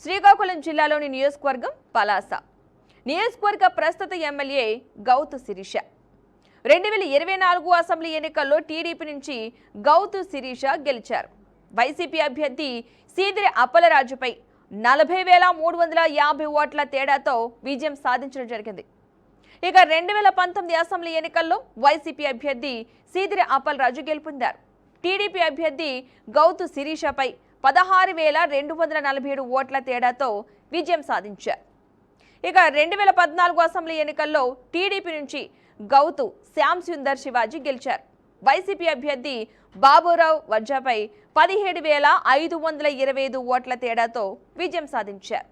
శ్రీకాకుళం జిల్లాలోని నియోజకవర్గం పలాస. నియోజకవర్గ ప్రస్తుత ఎమ్మెల్యే గౌతు శిరీష 2024 అసెంబ్లీ ఎన్నికల్లో టీడీపీ నుంచి గౌతు శిరీష గెలిచారు. వైసీపీ అభ్యర్థి సీదిరి అప్పలరాజుపై 40,350 ఓట్ల తేడాతో విజయం సాధించడం జరిగింది. ఇక 2019 అసెంబ్లీ ఎన్నికల్లో వైసీపీ అభ్యర్థి సీదిరి అప్పలరాజు గెలుపొందారు. టీడీపీ అభ్యర్థి గౌతు శిరీషపై 16,247 ఓట్ల తేడాతో విజయం సాధించారు. ఇక 2014 అసెంబ్లీ ఎన్నికల్లో టీడీపీ నుంచి గౌతు శ్యామ్ సుందర్ శివాజీ గెలిచారు. వైసీపీ అభ్యర్థి బాబురావు వజ్జాపై 17,525 ఓట్ల తేడాతో విజయం సాధించారు.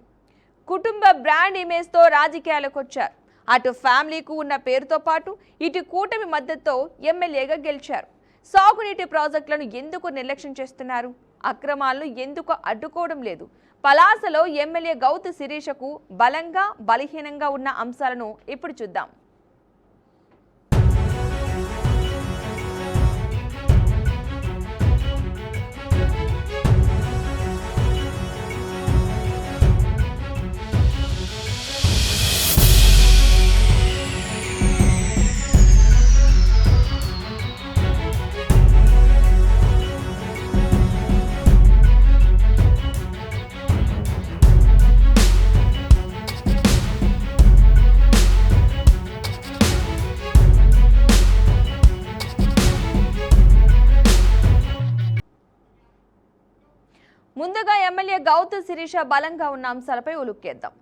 కుటుంబ బ్రాండ్ ఇమేజ్తో రాజకీయాలకు వచ్చారు. అటు ఫ్యామిలీకు ఉన్న పేరుతో పాటు ఇటు కూటమి మద్దతుతో ఎమ్మెల్యేగా గెలిచారు. సాగునీటి ప్రాజెక్టులను ఎందుకు నిర్లక్ష్యం చేస్తున్నారు? అక్రమాలను ఎందుకు అడ్డుకోవడం లేదు? పలాసలో ఎమ్మెల్యే గౌతు శిరీషకు బలంగా బలహీనంగా ఉన్న అంశాలను ఇప్పుడు చూద్దాం. ముందుగా ఎమ్మెల్యే గౌతు శిరీష బలంగా ఉన్న అంశాలపై ఉలుక్కేద్దాం.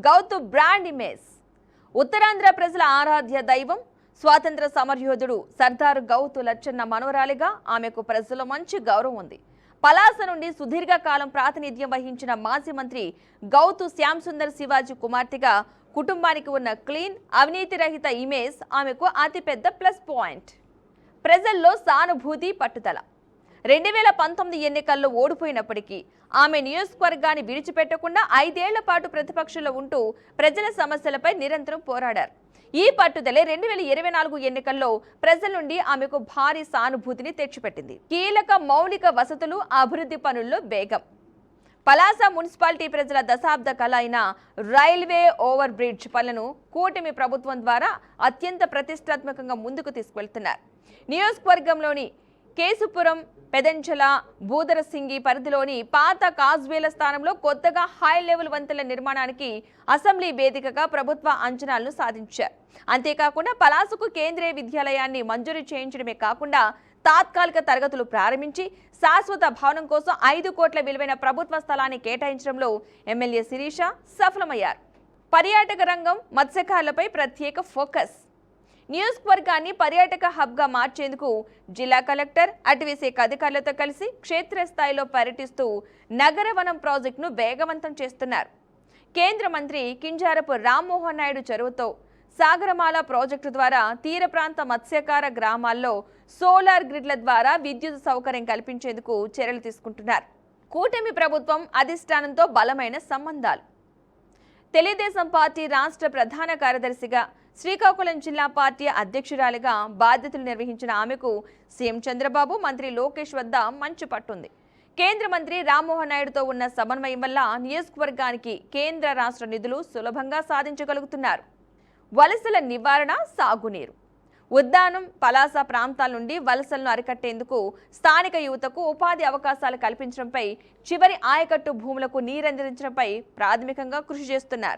Gouthu brand image. ఉత్తరాంధ్ర ప్రజల ఆరాధ్య దైవం, స్వాతంత్ర సమరయోధుడు సర్దార్ గౌతు లచ్చన్న మనవరాలిగా ఆమెకు ప్రజల్లో మంచి గౌరవం ఉంది. పలాస నుండి సుదీర్ఘకాలం ప్రాతినిధ్యం వహించిన మాజీ మంత్రి గౌతు శ్యామ్ సుందర్ శివాజీ కుమార్తెగా కుటుంబానికి ఉన్న క్లీన్, అవినీతి రహిత ఇమేజ్ ఆమెకు అతిపెద్ద ప్లస్ పాయింట్. ప్రజల్లో సానుభూతి, పట్టుదల. 2019 ఎన్నికల్లో ఓడిపోయినప్పటికీ ఆమె నియోజకవర్గాన్ని విడిచిపెట్టకుండా 5 ఏళ్ల పాటు ప్రతిపక్షంలో ఉంటూ ప్రజల సమస్యలపై నిరంతరం పోరాడారు. ఈ పట్టుదలే 2024 ఎన్నికల్లో ప్రజల నుండి ఆమెకు భారీ సానుభూతిని తెచ్చిపెట్టింది. కీలక మౌలిక వసతులు, అభివృద్ధి పనుల్లో వేగం. పలాస మున్సిపాలిటీ ప్రజల దశాబ్ద కళ అయిన రైల్వే ఓవర్ బ్రిడ్జ్ పనులను కూటమి ప్రభుత్వం ద్వారా అత్యంత ప్రతిష్టాత్మకంగా ముందుకు తీసుకువెళ్తున్నారు. నియోజకవర్గంలోని కేసుపురం, పెదంచల, బూదరసింగి పరిధిలోని పాత కాజ్వేల స్థానంలో కొత్తగా హై లెవెల్ వంతెనల నిర్మాణానికి అసెంబ్లీ వేదికగా ప్రభుత్వ అంచనాలను సాధించారు. అంతేకాకుండా పలాసకు కేంద్రీయ విద్యాలయాన్ని మంజూరు చేయించడమే కాకుండా తాత్కాలిక తరగతులు ప్రారంభించి శాశ్వత భవనం కోసం 5 కోట్ల విలువైన ప్రభుత్వ స్థలాన్ని కేటాయించడంలో ఎమ్మెల్యే శిరీష సఫలమయ్యారు. పర్యాటక రంగం, మత్స్యకారులపై ప్రత్యేక ఫోకస్. నియోజకవర్గాన్ని పర్యాటక హబ్గా మార్చేందుకు జిల్లా కలెక్టర్, అటవీ శాఖ అధికారులతో కలిసి క్షేత్రస్థాయిలో పర్యటిస్తూ నగరవనం ప్రాజెక్టును వేగవంతం చేస్తున్నారు. కేంద్ర మంత్రి కింజారపు రామ్మోహన్ నాయుడు చొరవతో సాగరమాల ప్రాజెక్టు ద్వారా తీర ప్రాంత మత్స్యకార గ్రామాల్లో సోలార్ గ్రిడ్ల ద్వారా విద్యుత్ సౌకర్యం కల్పించేందుకు చర్యలు తీసుకుంటున్నారు. కూటమి ప్రభుత్వం అధిష్టానంతో బలమైన సంబంధాలు. తెలుగుదేశం పార్టీ రాష్ట్ర ప్రధాన కార్యదర్శిగా, శ్రీకాకుళం జిల్లా పార్టీ అధ్యక్షురాలిగా బాధ్యతలు నిర్వహించిన ఆమెకు సీఎం చంద్రబాబు, మంత్రి లోకేష్ వద్ద మంచి పట్టుంది. కేంద్ర మంత్రి రామ్మోహన్ నాయుడుతో ఉన్న సమన్వయం వల్ల నియోజకవర్గానికి కేంద్ర రాష్ట్ర నిధులు సులభంగా సాధించగలుగుతున్నారు. వలసల నివారణ, సాగునీరు. ఉద్దానం, పలాస ప్రాంతాల నుండి వలసలను అరికట్టేందుకు స్థానిక యువతకు ఉపాధి అవకాశాలు కల్పించడంపై, చివరి ఆయకట్టు భూములకు నీరందించడంపై ప్రాథమికంగా కృషి చేస్తున్నారు.